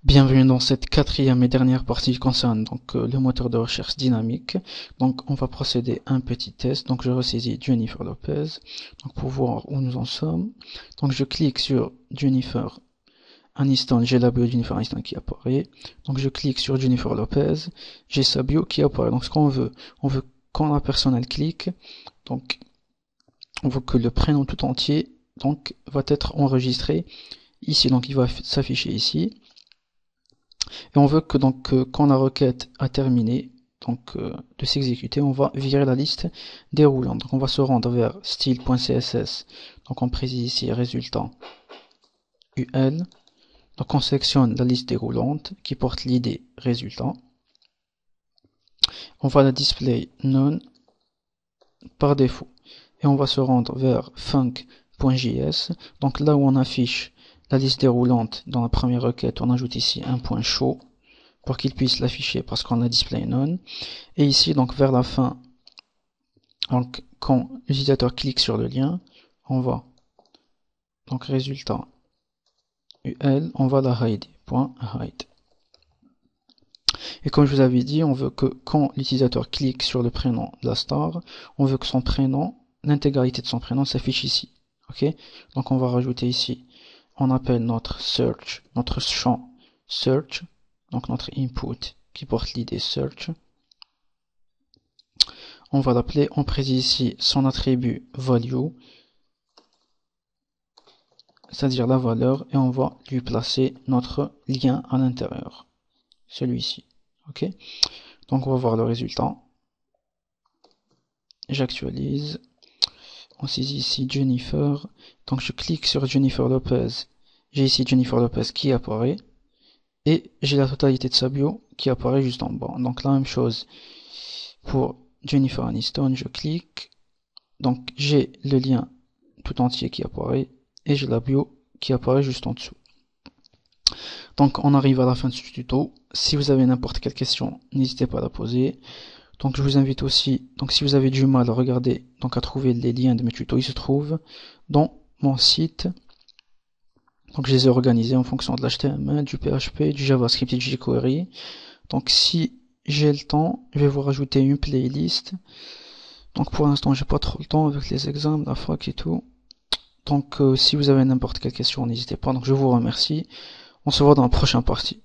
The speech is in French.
Bienvenue dans cette quatrième et dernière partie qui concerne le moteur de recherche dynamique. Donc on va procéder à un petit test. Donc je ressaisis Jennifer Lopez pour voir où nous en sommes. Donc je clique sur Jennifer Aniston, j'ai la bio de Jennifer Aniston qui apparaît. Donc je clique sur Jennifer Lopez, j'ai sa bio qui apparaît. Donc ce qu'on veut, on veut quand la personne elle clique, donc on veut que le prénom tout entier va être enregistré ici. Donc il va s'afficher ici. Et on veut que quand la requête a terminé de s'exécuter, on va virer la liste déroulante. Donc on va se rendre vers style.css. Donc on précise ici résultat UL. Donc on sélectionne la liste déroulante qui porte l'id résultat. On va la display none par défaut. Et on va se rendre vers func.js. Donc là où on affiche la liste déroulante dans la première requête, on ajoute ici un point show pour qu'il puisse l'afficher parce qu'on a display none. Et ici, donc vers la fin, donc quand l'utilisateur clique sur le lien, on va donc résultat UL, on va la hide, .hide. Et comme je vous avais dit, on veut que quand l'utilisateur clique sur le prénom de la star, on veut que son prénom, l'intégralité de son prénom s'affiche ici. Ok? Donc on va rajouter ici, on appelle notre search, notre champ search, donc notre input qui porte l'id search. On va l'appeler, on précise ici son attribut value, c'est-à-dire la valeur, et on va lui placer notre lien à l'intérieur, celui-ci. Ok? Donc on va voir le résultat. J'actualise. On saisit ici Jennifer. Donc je clique sur Jennifer Lopez. J'ai ici Jennifer Lopez qui apparaît. Et j'ai la totalité de sa bio qui apparaît juste en bas. Donc la même chose pour Jennifer Aniston. Je clique. Donc j'ai le lien tout entier qui apparaît. Et j'ai la bio qui apparaît juste en dessous. Donc on arrive à la fin de ce tuto. Si vous avez n'importe quelle question, n'hésitez pas à la poser. Donc je vous invite aussi, si vous avez du mal à regarder, à trouver les liens de mes tutos, ils se trouvent dans mon site. Donc je les ai organisés en fonction de l'HTML, du PHP, du JavaScript et du jQuery. Donc si j'ai le temps, je vais vous rajouter une playlist. Donc pour l'instant j'ai pas trop le temps avec les examens, la fac et tout. Donc si vous avez n'importe quelle question, n'hésitez pas. Donc je vous remercie. On se voit dans la prochaine partie.